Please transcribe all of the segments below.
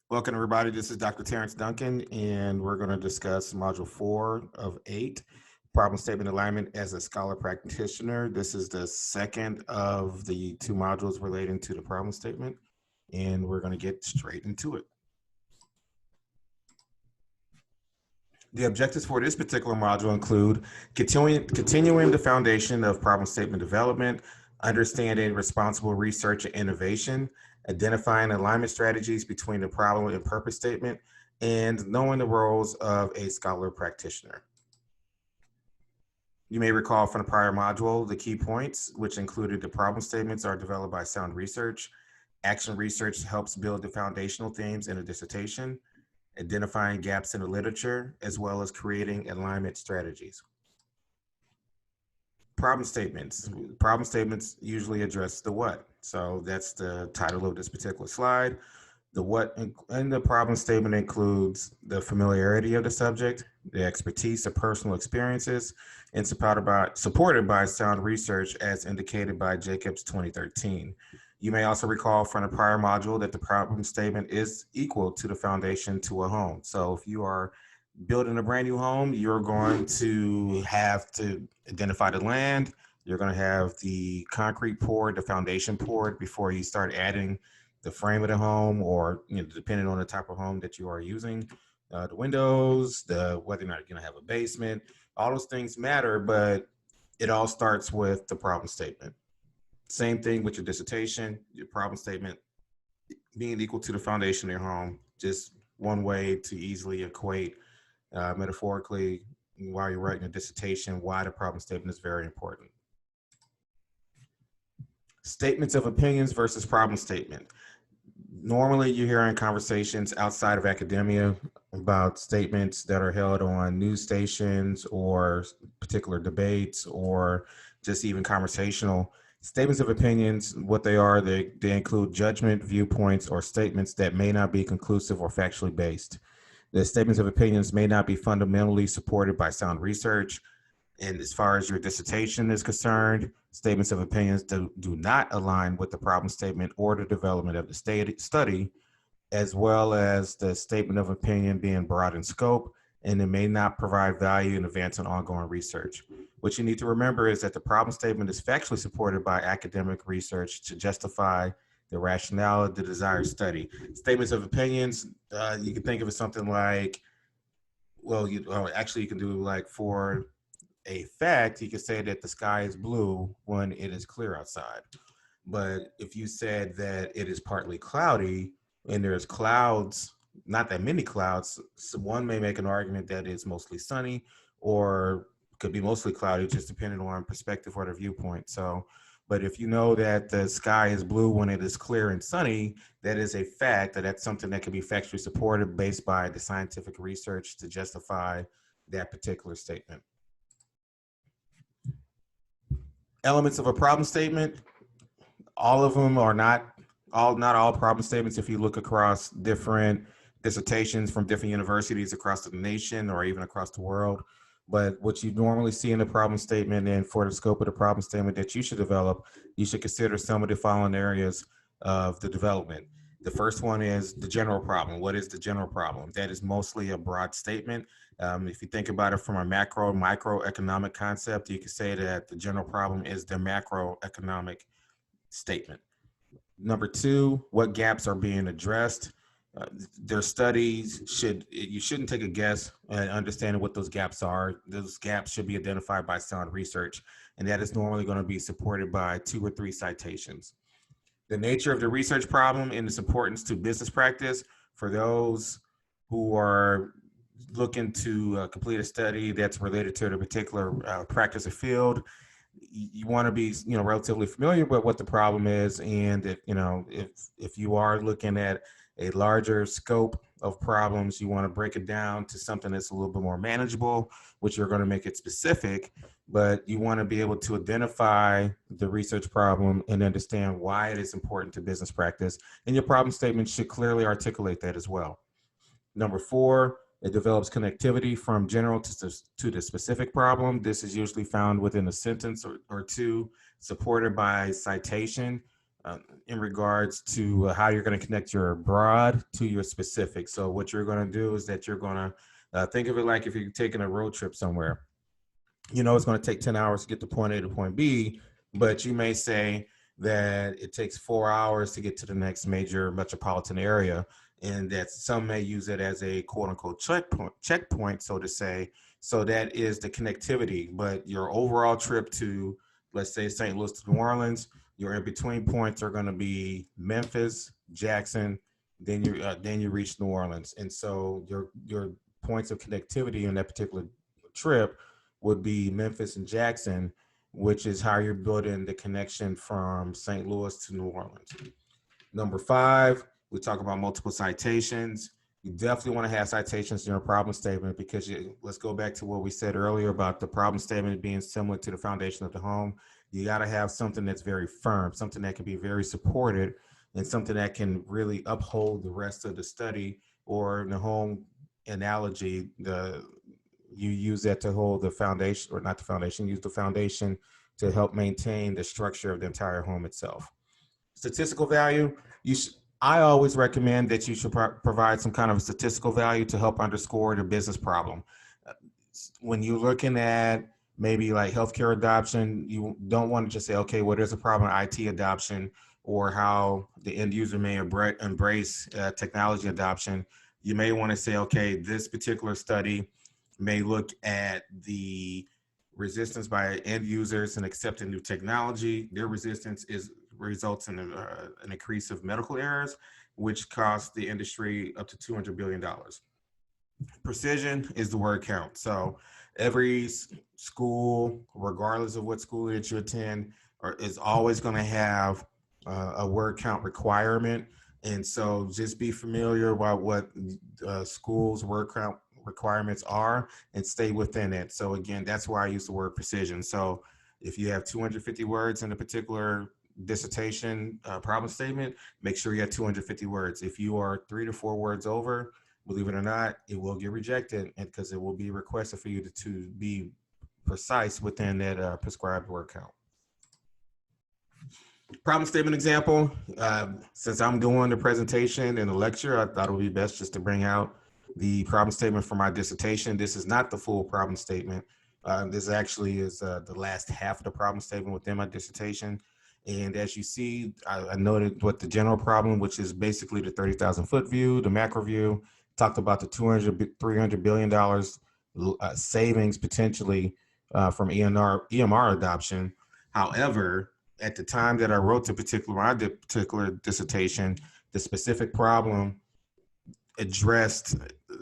Welcome, everybody. This is Dr. Terrence Duncan, and we're going to discuss Module 4 of 8, Problem Statement Alignment as a Scholar Practitioner. This is the second of the two modules relating to the problem statement, and we're going to get straight into it. The objectives for this particular module include continuing the foundation of problem statement development, understanding responsible research and innovation, identifying alignment strategies between the problem and purpose statement, and knowing the roles of a scholar practitioner. You may recall from the prior module the key points, which included the problem statements are developed by sound research. Action research helps build the foundational themes in a dissertation, identifying gaps in the literature, as well as creating alignment strategies. Problem statements. Problem statements usually address the what. So that's the title of this particular slide. The what in the problem statement includes the familiarity of the subject, the expertise of personal experiences, and supported by sound research as indicated by Jacobs 2013. You may also recall from the prior module that the problem statement is equal to the foundation to a home. So if you are building a brand new home, you're going to have to identify the land. You're going to have the concrete poured, the foundation poured before you start adding the frame of the home, or depending on the type of home that you are using, the windows, whether or not you're going to have a basement. All those things matter, but it all starts with the problem statement. Same thing with your dissertation, your problem statement being equal to the foundation of your home. Just one way to easily equate metaphorically while you're writing a dissertation why the problem statement is very important. Statements of opinions versus problem statement. Normally you hear in conversations outside of academia about statements that are held on news stations or particular debates or just even conversational. Statements of opinions, what they are, they include judgment, viewpoints, or statements that may not be conclusive or factually based. The statements of opinions may not be fundamentally supported by sound research. And as far as your dissertation is concerned, statements of opinions do not align with the problem statement or the development of the study, as well as the statement of opinion being broad in scope, and it may not provide value in advancing ongoing research. What you need to remember is that the problem statement is factually supported by academic research to justify the rationale of the desired study. Statements of opinions, you can think of it something like, well, you can do like for a fact, you can say that the sky is blue when it is clear outside. But if you said that it is partly cloudy and there's clouds, not that many clouds, so one may make an argument that it's mostly sunny or could be mostly cloudy, just depending on perspective or the viewpoint. So, but if you know that the sky is blue when it is clear and sunny, that is a fact, that's something that can be factually supported based by the scientific research to justify that particular statement. Elements of a problem statement, all of them are not all problem statements. If you look across different dissertations from different universities across the nation or even across the world, but what you normally see in the problem statement and for the scope of the problem statement that you should develop, you should consider some of the following areas of the development. The first one is the general problem. What is the general problem? That is mostly a broad statement. If you think about it from a microeconomic concept, you could say that the general problem is the macroeconomic statement. Number two, what gaps are being addressed? Their studies you shouldn't take a guess at understanding what those gaps are. Those gaps should be identified by sound research, and that is normally going to be supported by 2 or 3 citations. The nature of the research problem and its importance to business practice. For those who are looking to complete a study that's related to the particular practice or field, you want to be relatively familiar with what the problem is, and if you are looking at a larger scope of problems, you want to break it down to something that's a little bit more manageable, which you're going to make it specific, but you want to be able to identify the research problem and understand why it is important to business practice, and your problem statement should clearly articulate that as well. Number 4, it develops connectivity from general to the specific problem. This is usually found within a sentence or two, supported by citation. in regards to how you're going to connect your broad to your specific. So what you're going to do is that you're going to think of it like if you're taking a road trip somewhere. You know, it's going to take 10 hours to get to point A to point B, but you may say that it takes 4 hours to get to the next major metropolitan area, and that some may use it as a quote unquote checkpoint, so to say. So that is the connectivity. But your overall trip to, let's say, St. Louis to New Orleans, your in between points are going to be Memphis, Jackson, then you reach New Orleans, and so your points of connectivity on that particular trip would be Memphis and Jackson, which is how you're building the connection from St. Louis to New Orleans. Number 5, we talk about multiple citations. You definitely want to have citations in your problem statement because let's go back to what we said earlier about the problem statement being similar to the foundation of the home. You got to have something that's very firm, something that can be very supported, and something that can really uphold the rest of the study, or in the home analogy, you use that to hold the foundation, or not the foundation, use the foundation to help maintain the structure of the entire home itself. Statistical value, I always recommend that you should provide some kind of a statistical value to help underscore the business problem. When you're looking at maybe like healthcare adoption, you don't want to just say, okay, well, there's a problem in IT adoption, or how the end user may embrace technology adoption. You may want to say, okay, this particular study may look at the resistance by end users in accepting new technology. Their resistance results in an increase of medical errors, which costs the industry up to $200 billion. Precision is the word count. So every school, regardless of what school that you attend, is always going to have a word count requirement. And so just be familiar about what schools' word count requirements are and stay within it. So again, that's why I use the word precision. So if you have 250 words in a particular dissertation problem statement, make sure you have 250 words. If you are 3 to 4 words over, believe it or not, it will get rejected, and because it will be requested for you to be precise within that prescribed word count. Problem statement example, since I'm doing the presentation and the lecture, I thought it would be best just to bring out the problem statement for my dissertation. This is not the full problem statement. This actually is the last half of the problem statement within my dissertation. And as you see, I noted what the general problem, which is basically the 30,000 foot view, the macro view, talked about the $300 billion savings potentially from EMR adoption. However, at the time that I wrote my particular dissertation, the specific problem addressed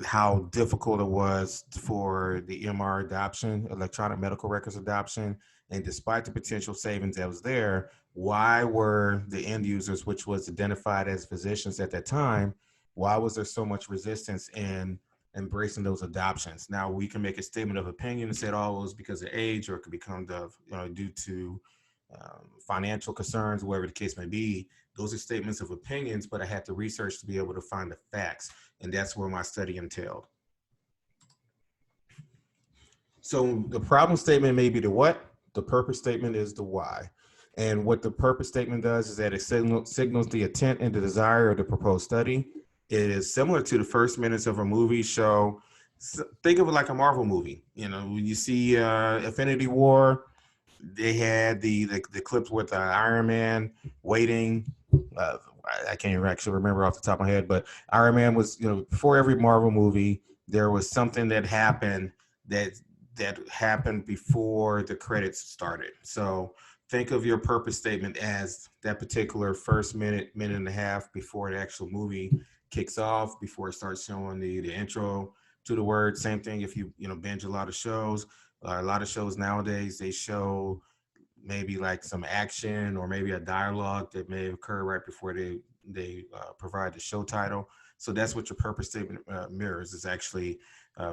how difficult it was for the EMR adoption, electronic medical records adoption. And despite the potential savings that was there, why were the end users, which was identified as physicians at that time, why was there so much resistance in embracing those adoptions? Now we can make a statement of opinion and say, oh, it was because of age, or it could become due to financial concerns, whatever the case may be. Those are statements of opinions, but I had to research to be able to find the facts. And that's where my study entailed. So the problem statement may be the what, the purpose statement is the why. And what the purpose statement does is that it signals the intent and the desire of the proposed study. It is similar to the first minutes of a movie show. Think of it like a Marvel movie. You know, when you see Infinity War, they had the clips with Iron Man waiting. I can't actually remember off the top of my head, but Iron Man was, before every Marvel movie, there was something that happened that happened before the credits started. So think of your purpose statement as that particular first minute and a half before the actual movie kicks off, before it starts showing the intro to the word. Same thing if you binge a lot of shows. A lot of shows nowadays, they show maybe like some action or maybe a dialogue that may occur right before they provide the show title. So that's what your purpose statement mirrors. Is actually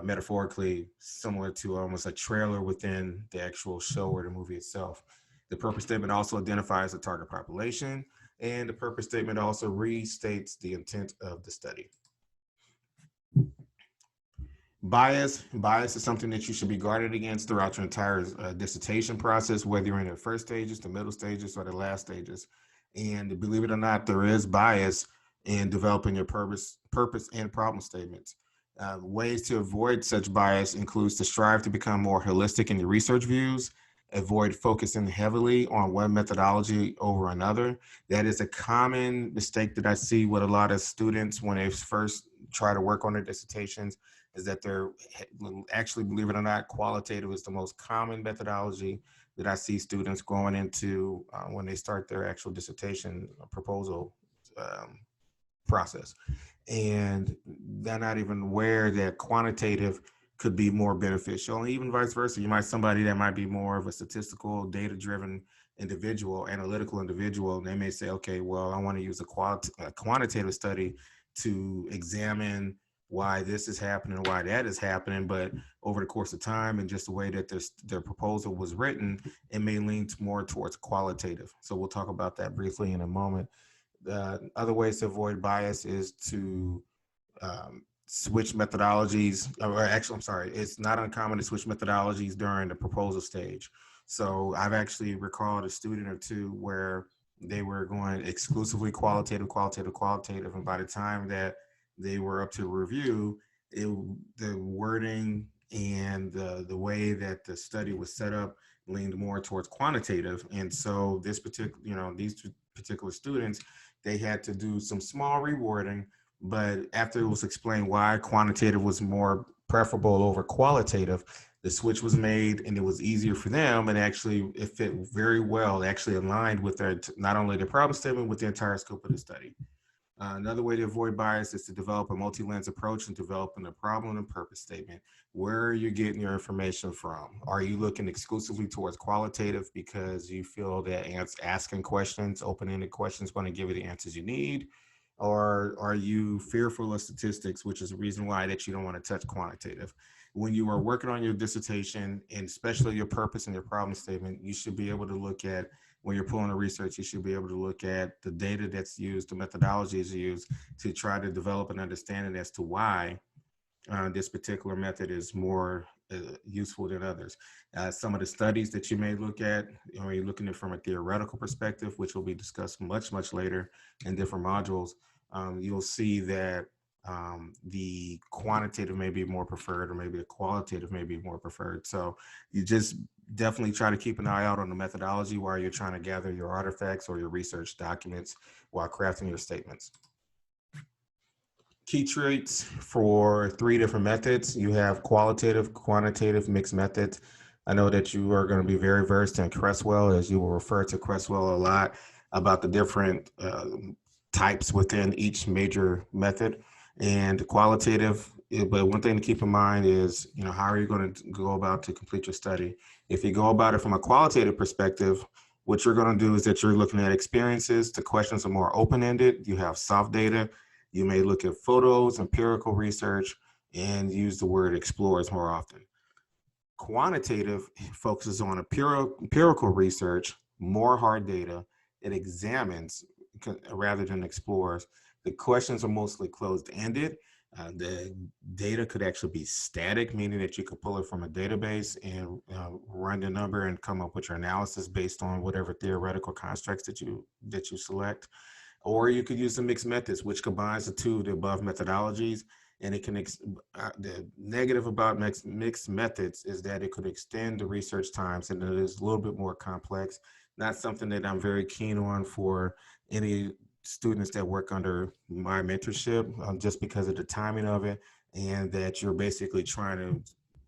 metaphorically similar to almost a trailer within the actual show or the movie itself. The purpose statement also identifies the target population, and the purpose statement also restates the intent of the study. Bias is something that you should be guarded against throughout your entire dissertation process, whether you're in the first stages, the middle stages, or the last stages. And believe it or not, there is bias in developing your purpose and problem statements. Ways to avoid such bias includes to strive to become more holistic in your research views, avoid focusing heavily on one methodology over another. That is a common mistake that I see with a lot of students when they first try to work on their dissertations, is that they're actually, believe it or not, qualitative is the most common methodology that I see students going into when they start their actual dissertation proposal um, process. And they're not even aware that quantitative could be more beneficial. And even vice versa, you might somebody that might be more of a statistical, data-driven individual, analytical individual, and they may say, okay, well, I want to use a quantitative study to examine why this is happening, why that is happening. But over the course of time and just the way that their proposal was written, it may lean more towards qualitative. So we'll talk about that briefly in a moment. Other ways to avoid bias is to switch methodologies, or actually, I'm sorry, it's not uncommon to switch methodologies during the proposal stage. So I've actually recalled a student or two where they were going exclusively qualitative, qualitative, qualitative, and by the time that they were up to review, the wording and the way that the study was set up leaned more towards quantitative. And so this particular, these particular students, they had to do some small rewording, but after it was explained why quantitative was more preferable over qualitative, the switch was made and it was easier for them. And actually it fit very well, actually aligned with their, not only the problem statement, with the entire scope of the study. Another way to avoid bias is to develop a multi-lens approach and developing a problem and purpose statement. Where are you getting your information from? Are you looking exclusively towards qualitative because you feel that asking questions, open-ended questions, going to give you the answers you need? Or are you fearful of statistics, which is the reason why that you don't want to touch quantitative? When you are working on your dissertation, and especially your purpose and your problem statement, you should be able to look at, when you're pulling the research, you should be able to look at the data that's used, the methodologies used to try to develop an understanding as to why this particular method is more useful than others. Some of the studies that you may look at, you're looking at it from a theoretical perspective, which will be discussed much, much later in different modules. You'll see that the quantitative may be more preferred, or maybe the qualitative may be more preferred. So you just definitely try to keep an eye out on the methodology while you're trying to gather your artifacts or your research documents while crafting your statements. Key traits for 3 different methods. You have qualitative, quantitative, mixed methods. I know that you are going to be very versed in Cresswell, as you will refer to Cresswell a lot about the different types within each major method. And qualitative, but one thing to keep in mind is, how are you going to go about to complete your study? If you go about it from a qualitative perspective, what you're going to do is that you're looking at experiences. The questions are more open-ended. You have soft data. You may look at photos, empirical research, and use the word explores more often. Quantitative focuses on empirical research, more hard data. It examines rather than explores. The questions are mostly closed-ended. The data could actually be static, meaning that you could pull it from a database and run the number and come up with your analysis based on whatever theoretical constructs that you select. Or you could use the mixed methods, which combines the two of the above methodologies. And it can, the negative about mixed methods is that it could extend the research times, and it is a little bit more complex. Not something that I'm very keen on for any students that work under my mentorship, just because of the timing of it, and that you're basically trying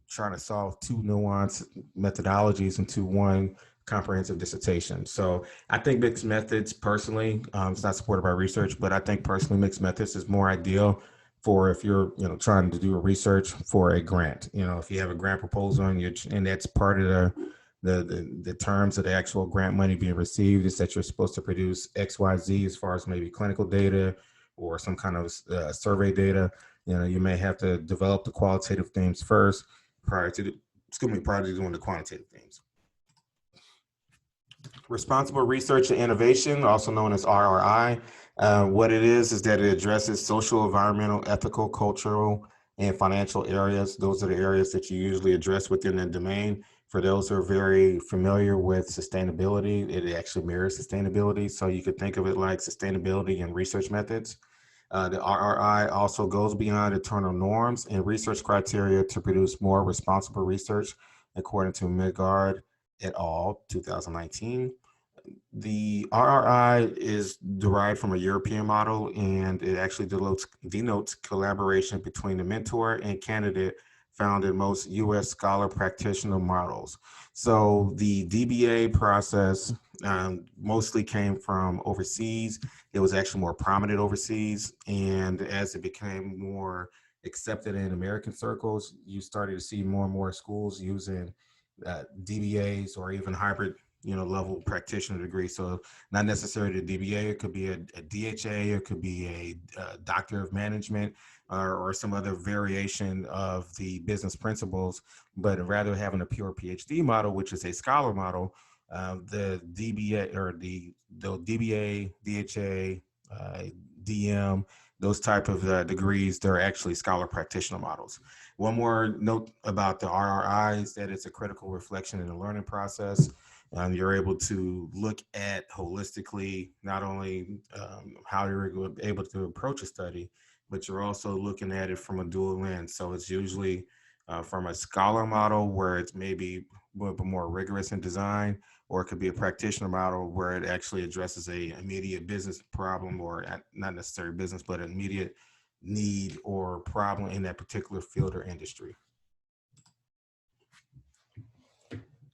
to solve 2 nuanced methodologies into one comprehensive dissertation. So I think mixed methods personally, it's not supported by research, but I think personally mixed methods is more ideal for if you're trying to do a research for a grant. If you have a grant proposal and that's part of the terms of the actual grant money being received, is that you're supposed to produce XYZ as far as maybe clinical data or some kind of survey data. You may have to develop the qualitative themes first prior to doing the quantitative themes. Responsible research and innovation, also known as RRI. What it is that it addresses social, environmental, ethical, cultural, and financial areas. Those are the areas that you usually address within the domain For those who are very familiar with sustainability, it actually mirrors sustainability. So you could think of it like sustainability and research methods. The RRI also goes beyond internal norms and research criteria to produce more responsible research, according to Midgard et al. 2019. The RRI is derived from a European model, and it actually denotes collaboration between the mentor and candidate found in most US scholar practitioner models. So the DBA process mostly came from overseas. It was actually more prominent overseas. And as it became more accepted in American circles, you started to see more and more schools using DBAs or even hybrid level practitioner degree. So not necessarily a DBA, it could be a DHA, it could be a doctor of management, or some other variation of the business principles, but rather having a pure PhD model, which is a scholar model, the DBA or the DBA, DHA, DM, those type of degrees, they're actually scholar practitioner models. One more note about the RRI is that it's a critical reflection in the learning process. You're able to look at holistically, not only how you're able to approach a study, but you're also looking at it from a dual lens. So it's usually from a scholar model where it's maybe a little bit more rigorous in design, or it could be a practitioner model where it actually addresses a immediate business problem, or not necessarily business, but an immediate need or problem in that particular field or industry.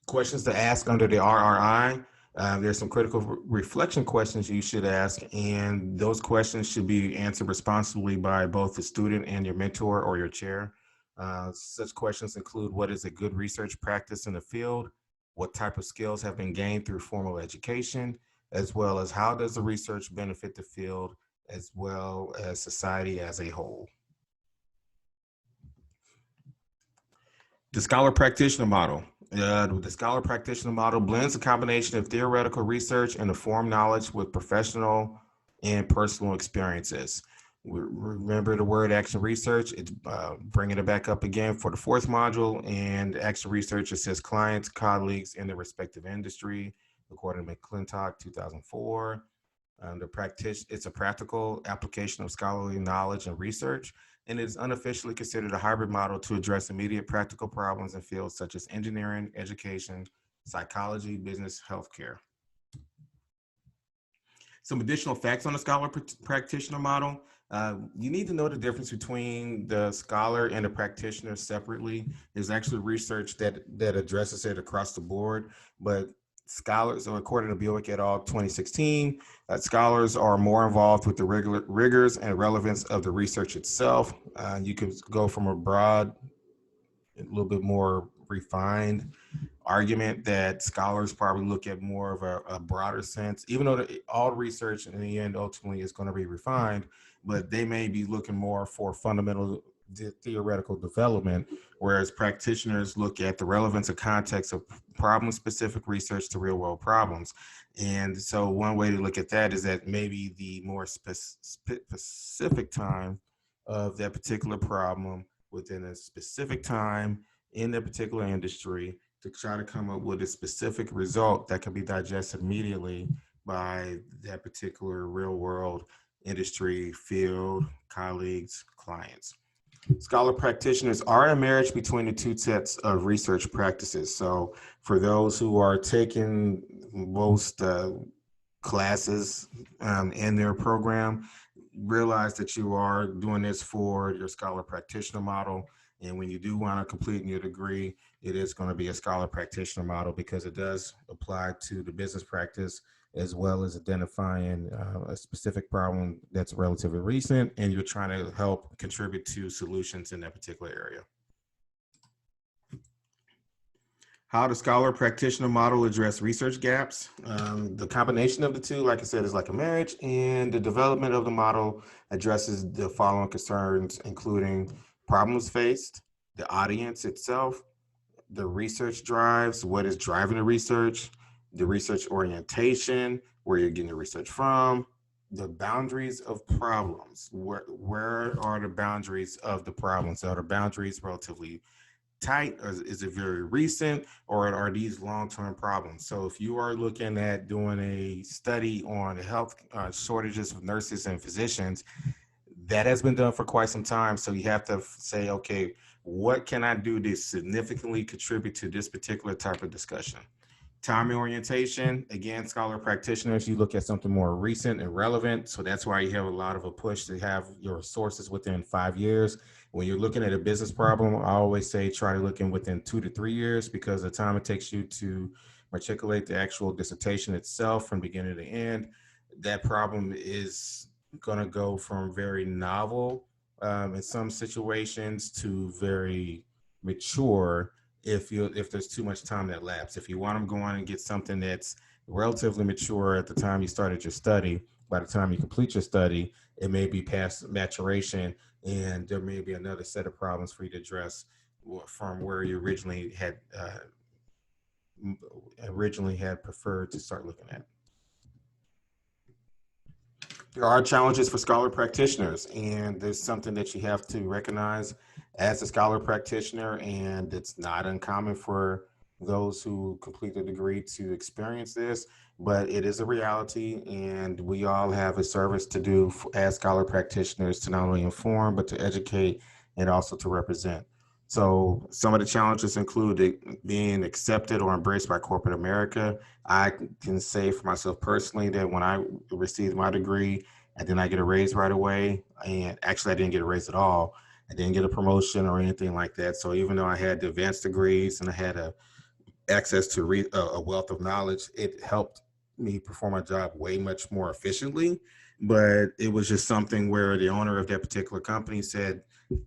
Questions to ask under the RRI. There's some critical reflection questions you should ask, and those questions should be answered responsibly by both the student and your mentor or your chair. Such questions include: what is a good research practice in the field? What type of skills have been gained through formal education? As well as how does the research benefit the field as well as society as a whole? The scholar practitioner model. The scholar practitioner model blends a combination of theoretical research and informed knowledge with professional and personal experiences. Remember the word action research. It's bringing it back up again for the fourth module. And action research assists clients, colleagues in their respective industry, according to McClintock, 2004. It's a practical application of scholarly knowledge and research, and it is unofficially considered a hybrid model to address immediate practical problems in fields such as engineering, education, psychology, business, healthcare. Some additional facts on the scholar practitioner model. You need to know the difference between the scholar and the practitioner separately. There's actually research that addresses it across the board, but scholars, so according to Buick et al. 2016, scholars are more involved with the rigors and relevance of the research itself. You can go from a broad, a little bit more refined argument that scholars probably look at more of a broader sense, even though all research in the end ultimately is going to be refined, but they may be looking more for fundamental theoretical development, whereas practitioners look at the relevance and context of problem-specific research to real-world problems. And so one way to look at that is that maybe the more specific time of that particular problem within a specific time in that particular industry to try to come up with a specific result that can be digested immediately by that particular real-world industry, field, colleagues, clients. Scholar practitioners are a marriage between the two sets of research practices. So for those who are taking most classes in their program, realize that you are doing this for your scholar practitioner model. And when you do want to complete your degree, it is going to be a scholar practitioner model because it does apply to the business practice as well as identifying a specific problem that's relatively recent, and you're trying to help contribute to solutions in that particular area. How the scholar practitioner model address research gaps. The combination of the two, like I said, is like a marriage, and the development of the model addresses the following concerns, including problems faced, the audience itself, the research drives, what is driving the research orientation, where you're getting the research from, the boundaries of problems. Where are the boundaries of the problems? Are the boundaries relatively tight, or is it very recent, or are these long-term problems? So if you are looking at doing a study on health shortages of nurses and physicians, that has been done for quite some time. So you have to say, okay, what can I do to significantly contribute to this particular type of discussion? Time orientation, again, scholar practitioners, you look at something more recent and relevant. So that's why you have a lot of a push to have your sources within 5 years. When you're looking at a business problem, I always say try to look in within 2 to 3 years, because the time it takes you to matriculate the actual dissertation itself from beginning to end, that problem is going to go from very novel in some situations to very mature if there's too much time that lapse. If you want to go on and get something that's relatively mature at the time you started your study, by the time you complete your study, it may be past maturation, and there may be another set of problems for you to address from where you originally had preferred to start looking at. There are challenges for scholar practitioners, and there's something that you have to recognize as a scholar practitioner, and it's not uncommon for those who complete the degree to experience this, but it is a reality, and we all have a service to do as scholar practitioners, to not only inform, but to educate and also to represent. So some of the challenges include being accepted or embraced by corporate America. I can say for myself personally that when I received my degree, I did not get a raise right away. And actually, I didn't get a raise at all. I didn't get a promotion or anything like that. So even though I had the advanced degrees and I had access to a wealth of knowledge, it helped me perform my job way much more efficiently. But it was just something where the owner of that particular company said,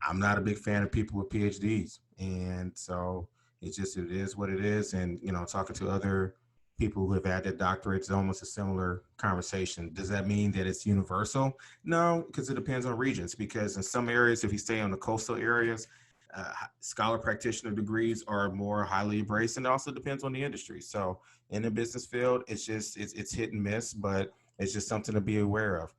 I'm not a big fan of people with PhDs. And so it is what it is. And, talking to other people who have had that doctorate, it's almost a similar conversation. Does that mean that it's universal? No, because it depends on regions. Because in some areas, if you stay on the coastal areas, scholar practitioner degrees are more highly embraced, and it also depends on the industry. So in the business field, it's hit and miss, but it's just something to be aware of.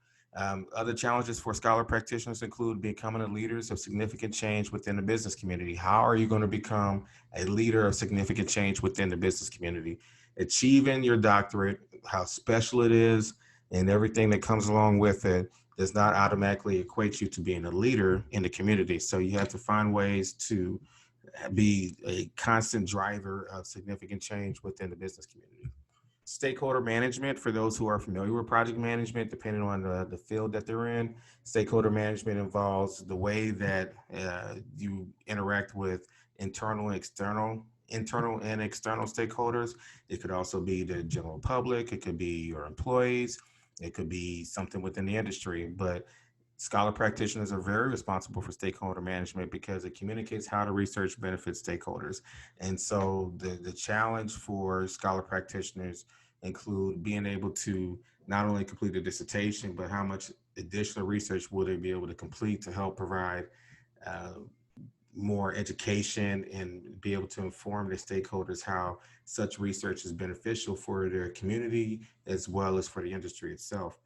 Other challenges for scholar practitioners include becoming a leaders of significant change within the business community. How are you going to become a leader of significant change within the business community? Achieving your doctorate, how special it is, and everything that comes along with it does not automatically equate you to being a leader in the community. So you have to find ways to be a constant driver of significant change within the business community. Stakeholder management, for those who are familiar with project management, depending on the field that they're in, stakeholder management involves the way that you interact with internal and external stakeholders. It could also be the general public. It could be your employees. It could be something within the industry. But scholar practitioners are very responsible for stakeholder management because it communicates how the research benefits stakeholders. And so the challenge for scholar practitioners include being able to not only complete a dissertation, but how much additional research will they be able to complete to help provide more education and be able to inform the stakeholders how such research is beneficial for their community as well as for the industry itself.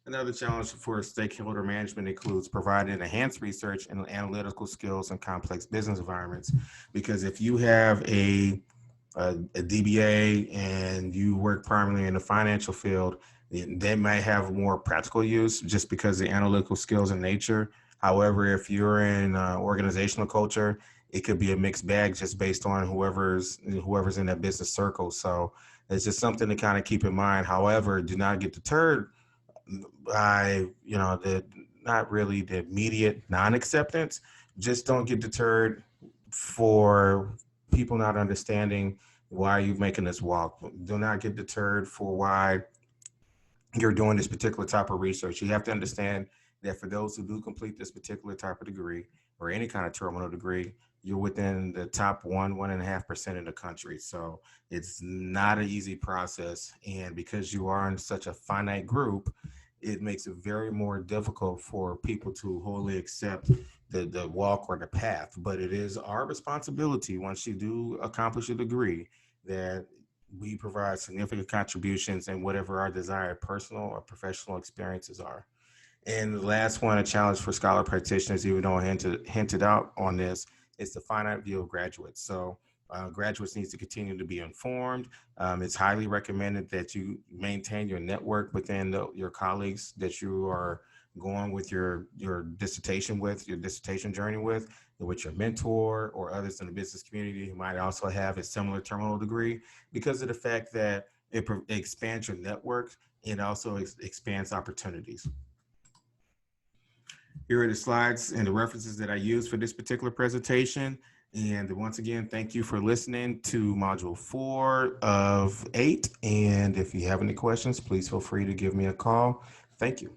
Another challenge for stakeholder management includes providing enhanced research and analytical skills in complex business environments. Because if you have a DBA and you work primarily in the financial field, they might have more practical use just because of the analytical skills in nature. However, if you're in organizational culture, it could be a mixed bag just based on whoever's in that business circle. So it's just something to kind of keep in mind. However, do not get deterred by not really the immediate non-acceptance. Just don't get deterred for people not understanding why you're making this walk. Do not get deterred for why you're doing this particular type of research. You have to understand that for those who do complete this particular type of degree or any kind of terminal degree, you're within the top 1.5% in the country. So it's not an easy process. And because you are in such a finite group, it makes it very more difficult for people to wholly accept the walk or the path. But it is our responsibility, once you do accomplish a degree, that we provide significant contributions in whatever our desired personal or professional experiences are. And the last one, a challenge for scholar practitioners, even though I hinted out on this, it's the finite view of graduates. So graduates needs to continue to be informed. It's highly recommended that you maintain your network within your colleagues that you are going with your dissertation with, your dissertation journey with your mentor or others in the business community who might also have a similar terminal degree, because of the fact that it expands your network. It also expands opportunities. Here are the slides and the references that I use for this particular presentation. And once again, thank you for listening to module 4 of 8. And if you have any questions, please feel free to give me a call. Thank you.